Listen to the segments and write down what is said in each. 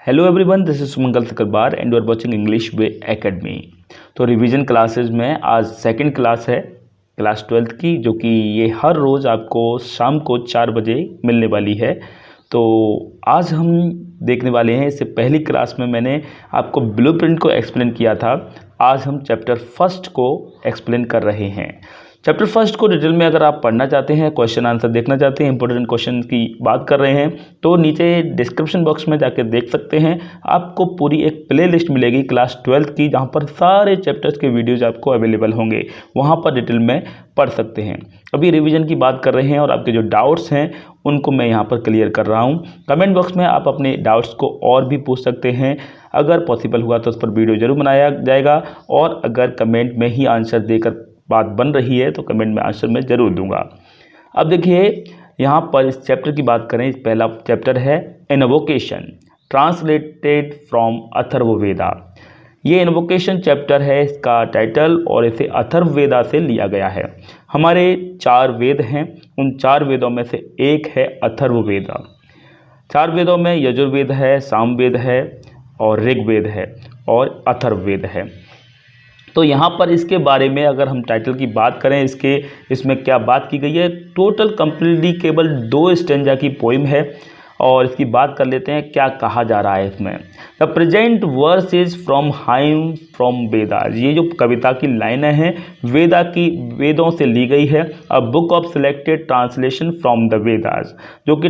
Hello everyone, this is Sumangal Sakarbar and you are watching English Way Academy. तो revision classes में आज second class है class 12th की, जो कि ये हर रोज़ आपको शाम को 4 बजे मिलने वाली है। तो आज हम देखने वाले हैं, इससे पहली क्लास में मैंने आपको ब्लूप्रिंट को एक्सप्लेन किया था। आज हम चैप्टर फर्स्ट को एक्सप्लेन कर रहे हैं। चैप्टर फर्स्ट को डिटेल में अगर आप पढ़ना चाहते हैं, क्वेश्चन आंसर देखना चाहते हैं, इंपॉर्टेंट क्वेश्चन की बात कर रहे हैं, तो नीचे डिस्क्रिप्शन बॉक्स में जाके देख सकते हैं। आपको पूरी एक प्ले लिस्ट मिलेगी क्लास 12th की, जहां पर सारे चैप्टर्स के वीडियोज आपको अवेलेबल होंगे, वहां पर डिटेल में पढ़ सकते हैं। अभी रिवीजन की बात कर रहे हैं और आपके जो डाउट्स हैं उनको मैं यहाँ पर क्लियर कर रहा हूँ। कमेंट बॉक्स में आप अपने डाउट्स को और भी पूछ सकते हैं। अगर पॉसिबल हुआ तो उस पर वीडियो जरूर बनाया जाएगा, और अगर कमेंट में ही आंसर देकर बात बन रही है तो कमेंट में आंसर मैं ज़रूर दूंगा। अब देखिए, यहाँ पर इस चैप्टर की बात करें। पहला चैप्टर है इन्वोकेशन, ट्रांसलेटेड फ्रॉम अथर्ववेदा। ये इन्वोकेशन चैप्टर है इसका टाइटल, और इसे अथर्ववेदा से लिया गया है। हमारे 4 वेद हैं, उन 4 वेदों में से एक है अथर्ववेदा। 4 वेदों में यजुर्वेद है, सामवेद है, और ऋग्वेद है, और अथर्ववेद है। तो यहाँ पर इसके बारे में अगर हम टाइटल की बात करें, इसमें क्या बात की गई है, टोटल कंप्लीटली केवल 2 स्टेंजा की पोइम है। और इसकी बात कर लेते हैं क्या कहा जा रहा है इसमें। The present verse is from hymn from Vedas. ये जो कविता की लाइनें हैं वेदों से ली गई है। A book of selected translation from the Vedas, जो कि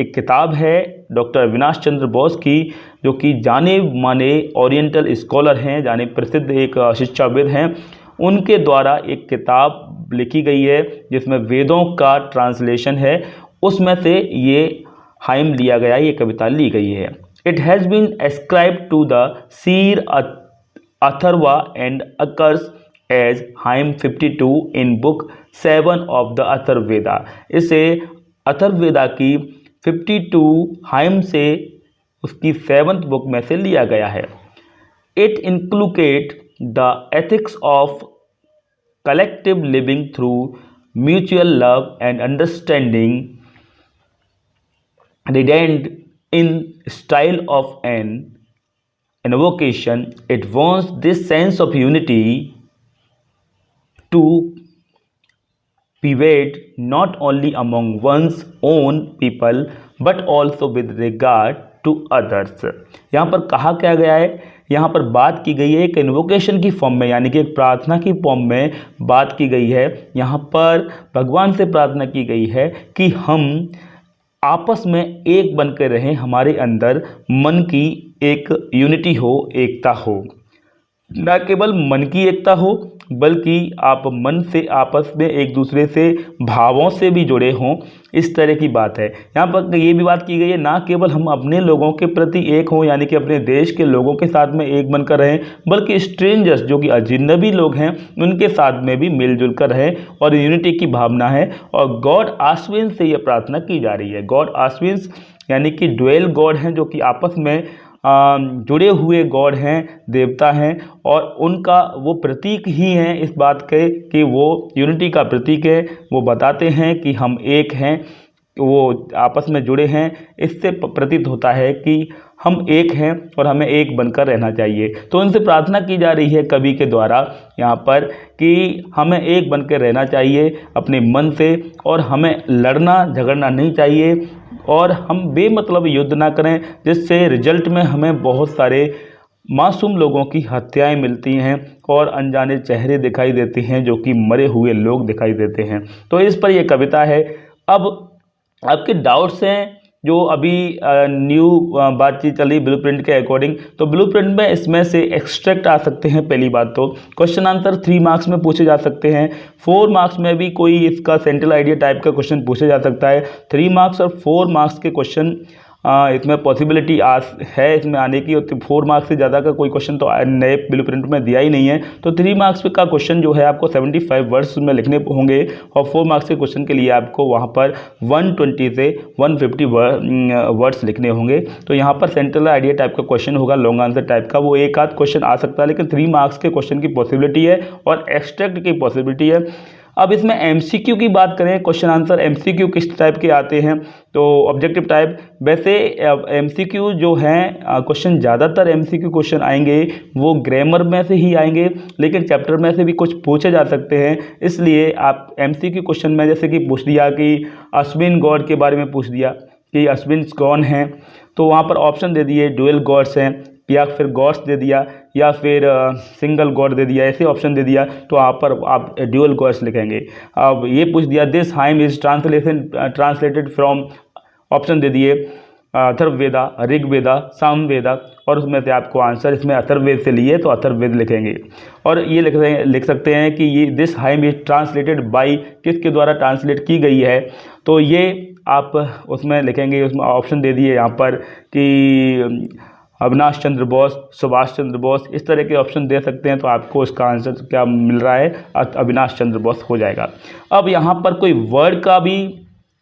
एक किताब है डॉक्टर अविनाश चंद्र बोस की, जो कि जाने माने ओरिएंटल स्कॉलर हैं, जाने प्रसिद्ध एक शिक्षाविद हैं। उनके द्वारा एक किताब लिखी गई है जिसमें वेदों का ट्रांसलेशन है। उसमें से ये हाइम लिया गया, ये कविता ली गई है। It has been ascribed to the seer Atharva and occurs as hymn 52 in book 7 of the Atharvaveda. इसे अथर्ववेदा की 52 हाइम से उसकी 7th बुक में से लिया गया है। It inculcate the ethics of collective living through mutual love and understanding, redend in style of an invocation. It wants this sense of unity to pervade not only among one's own people but also with regard to others. यहाँ पर कहा क्या गया है, यहाँ पर बात की गई है एक इन्वोकेशन की फॉर्म में, यानी कि एक प्रार्थना की फॉर्म में बात की गई है। यहाँ पर भगवान से प्रार्थना की गई है कि हम आपस में एक बनकर रहें, हमारे अंदर मन की एक यूनिटी हो, एकता हो। न केवल मन की एकता हो, बल्कि आप मन से आपस में एक दूसरे से भावों से भी जुड़े हों, इस तरह की बात है। यहाँ पर ये भी बात की गई है, ना केवल हम अपने लोगों के प्रति एक हों, यानी कि अपने देश के लोगों के साथ में एक बनकर रहें, बल्कि स्ट्रेंजर्स जो कि अजनबी लोग हैं उनके साथ में भी मिलजुल कर रहें, और यूनिटी की भावना है। और गॉड आश्विन से ये प्रार्थना की जा रही है। गॉड आश्विन यानी कि ड्वेल गॉड हैं, जो कि आपस में जुड़े हुए गॉड हैं, देवता हैं, और उनका वो प्रतीक ही हैं इस बात के कि वो यूनिटी का प्रतीक है। वो बताते हैं कि हम एक हैं, वो आपस में जुड़े हैं। इससे प्रतीत होता है कि हम एक हैं और हमें एक बनकर रहना चाहिए। तो उनसे प्रार्थना की जा रही है कवि के द्वारा यहाँ पर कि हमें एक बनकर रहना चाहिए अपने मन से, और हमें लड़ना झगड़ना नहीं चाहिए, और हम बेमतलब युद्ध ना करें, जिससे रिजल्ट में हमें बहुत सारे मासूम लोगों की हत्याएं मिलती हैं और अनजाने चेहरे दिखाई देते हैं, जो कि मरे हुए लोग दिखाई देते हैं। तो इस पर यह कविता है। अब आपके डाउट्स हैं जो अभी न्यू बातचीत चली ब्लूप्रिंट के अकॉर्डिंग, तो ब्लूप्रिंट में इसमें से एक्सट्रैक्ट आ सकते हैं। पहली बात तो क्वेश्चन आंसर 3 मार्क्स में पूछे जा सकते हैं। 4 मार्क्स में भी कोई इसका सेंट्रल आइडिया टाइप का क्वेश्चन पूछा जा सकता है। 3 मार्क्स और 4 मार्क्स के क्वेश्चन इसमें पॉसिबिलिटी है इसमें आने की। 4 मार्क्स से ज़्यादा का कोई क्वेश्चन तो नए ब्लूप्रिंट में दिया ही नहीं है। तो 3 मार्क्स का क्वेश्चन जो है आपको 75 वर्ड्स में लिखने होंगे, और 4 मार्क्स के क्वेश्चन के लिए आपको वहाँ पर 120 से 150 वर्ड्स लिखने होंगे। तो यहाँ पर सेंट्रल आइडिया टाइप का क्वेश्चन होगा, लॉन्ग आंसर टाइप का, वो एक आध क्वेश्चन आ सकता है, लेकिन 3 मार्क्स के क्वेश्चन की पॉसिबिलिटी है और एक्सट्रैक्ट की पॉसिबिलिटी है। अब इसमें एमसीक्यू की बात करें, क्वेश्चन आंसर एमसीक्यू किस टाइप के आते हैं, तो ऑब्जेक्टिव टाइप। वैसे एमसीक्यू जो हैं क्वेश्चन, ज़्यादातर एमसीक्यू क्वेश्चन आएंगे वो ग्रामर में से ही आएंगे, लेकिन चैप्टर में से भी कुछ पूछे जा सकते हैं। इसलिए आप एमसीक्यू क्वेश्चन में जैसे कि पूछ दिया कि अश्विन गॉड के बारे में पूछ दिया कि अश्विन कौन है, तो वहाँ पर ऑप्शन दे दिए डुअल गॉड्स हैं, या फिर गॉड्स दे दिया, या फिर सिंगल गॉड दे दिया, ऐसे ऑप्शन दे दिया, तो वहाँ पर आप ड्यूअल गॉड्स लिखेंगे। अब ये पूछ दिया this hymn is translated from, option दे दिए अथर्ववेदा, ऋग्वेदा, सामवेदा, और उसमें से आपको आंसर इसमें अथर्ववेद से लिए तो अथर्ववेद लिखेंगे। और ये लिख सकते हैं कि ये this hymn is translated bye, किसके द्वारा ट्रांसलेट की गई है, तो ये आप उसमें लिखेंगे। उसमें ऑप्शन दे दिए यहाँ पर कि अविनाश चंद्र बोस, सुभाष चंद्र बोस, इस तरह के ऑप्शन दे सकते हैं। तो आपको इसका आंसर क्या मिल रहा है, अविनाश चंद्र बोस हो जाएगा। अब यहाँ पर कोई वर्ड का भी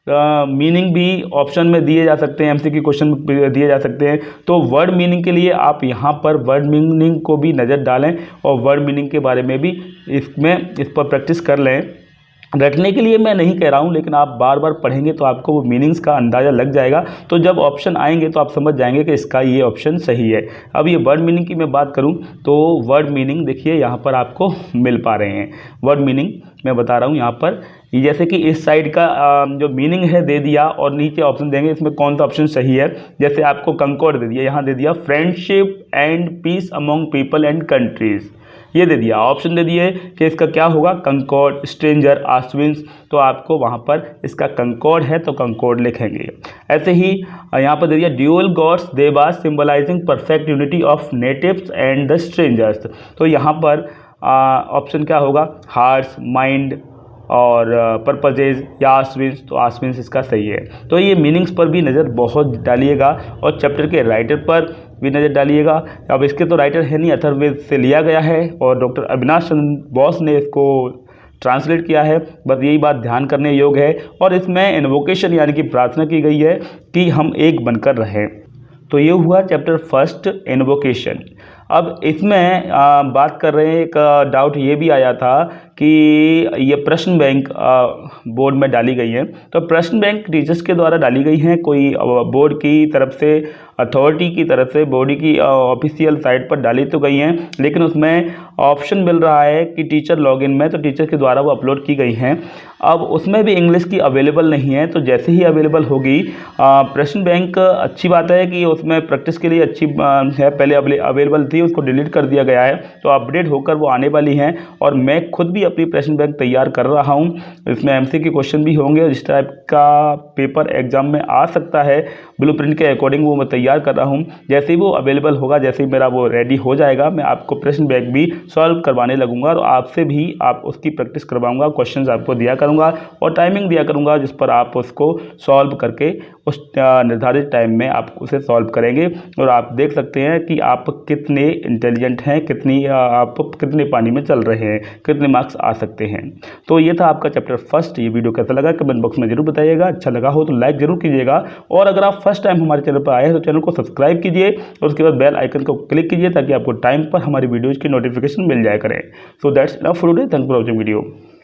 मीनिंग भी ऑप्शन में दिए जा सकते हैं, एमसीक्यू क्वेश्चन में दिए जा सकते हैं। तो वर्ड मीनिंग के लिए आप यहाँ पर वर्ड मीनिंग को भी नज़र डालें और वर्ड मीनिंग के बारे में भी इस पर प्रैक्टिस कर लें। रटने के लिए मैं नहीं कह रहा हूँ, लेकिन आप बार बार पढ़ेंगे तो आपको वो मीनिंग्स का अंदाज़ा लग जाएगा। तो जब ऑप्शन आएंगे तो आप समझ जाएंगे कि इसका ये ऑप्शन सही है। अब ये वर्ड मीनिंग की मैं बात करूँ तो वर्ड मीनिंग देखिए यहाँ पर आपको मिल पा रहे हैं। वर्ड मीनिंग मैं बता रहा हूँ यहाँ पर, जैसे कि इस साइड का जो मीनिंग है दे दिया और नीचे ऑप्शन देंगे इसमें कौन सा ऑप्शन सही है। जैसे आपको कंकॉर्ड दे दिया, यहाँ दे दिया friendship and peace among people and countries, ये दे दिया। ऑप्शन दे दिए कि इसका क्या होगा, कंकॉर्ड, स्ट्रेंजर, आश्विन्स, तो आपको वहाँ पर इसका कंकॉर्ड है तो कंकॉर्ड लिखेंगे। ऐसे ही यहाँ पर दे दिया dual gods devas symbolising perfect unity of natives and the strangers, तो यहाँ पर ऑप्शन क्या होगा, हार्ट्स, माइंड और पर्पजेज या आश्विन्स, तो आश्विन्स इसका सही है। तो ये मीनिंग्स पर भी नज़र बहुत डालिएगा और चैप्टर के राइटर पर भी नज़र डालिएगा। अब इसके तो राइटर है नहीं, अथर्ववेद से लिया गया है और डॉक्टर अविनाश चंद्र बोस ने इसको ट्रांसलेट किया है, बस यही बात ध्यान करने योग्य है। और इसमें इन्वोकेशन यानी कि प्रार्थना की गई है कि हम एक बनकर रहें। तो ये हुआ चैप्टर फर्स्ट, इन्वोकेशन। अब इसमें बात कर रहे हैं, एक डाउट ये भी आया था कि ये प्रश्न बैंक बोर्ड में डाली गई है, तो प्रश्न बैंक टीचर्स के द्वारा डाली गई हैं, कोई बोर्ड की तरफ से, अथॉरिटी की तरफ से, बॉडी की ऑफिशियल साइट पर डाली तो गई हैं, लेकिन उसमें ऑप्शन मिल रहा है कि टीचर लॉगिन में, तो टीचर के द्वारा वो अपलोड की गई हैं। अब उसमें भी इंग्लिश की अवेलेबल नहीं है, तो जैसे ही अवेलेबल होगी प्रश्न बैंक, अच्छी बात है कि उसमें प्रैक्टिस के लिए अच्छी है, पहले अवेलेबल थी उसको डिलीट कर दिया गया है, तो अपडेट होकर वो आने वाली हैं। और मैं खुद भी अपनी प्रश्न बैंक तैयार कर रहा हूँ, इसमें एमसीक्यू क्वेश्चन भी होंगे, जिस टाइप का पेपर एग्जाम में आ सकता है ब्लूप्रिंट के अकॉर्डिंग वो मैं तैयार कर रहा हूँ। जैसे ही वो अवेलेबल होगा, जैसे ही मेरा वो रेडी हो जाएगा, मैं आपको प्रश्न बैंक भी सॉल्व करवाने लगूंगा और आपसे भी आप उसकी प्रैक्टिस करवाऊंगा, क्वेश्चंस आपको दिया करूंगा और टाइमिंग दिया करूंगा जिस पर आप उसको सॉल्व करके उस निर्धारित टाइम में आप उसे सॉल्व करेंगे। और आप देख सकते हैं कि आप कितने इंटेलिजेंट हैं, आप कितने पानी में चल रहे हैं, कितने मार्क्स आ सकते हैं। तो ये था आपका चैप्टर फर्स्ट। ये वीडियो कैसा लगा कमेंट बॉक्स में जरूर बताइएगा, अच्छा लगा हो तो लाइक जरूर कीजिएगा, और अगर आप फर्स्ट टाइम हमारे चैनल पर आए हैं तो चैनल को सब्सक्राइब कीजिए और उसके बाद बेल आइकन को क्लिक कीजिए ताकि आपको टाइम पर हमारी वीडियोज़ की नोटिफिकेशन मिल जाया करें। So that's enough for today, thanks for watching video.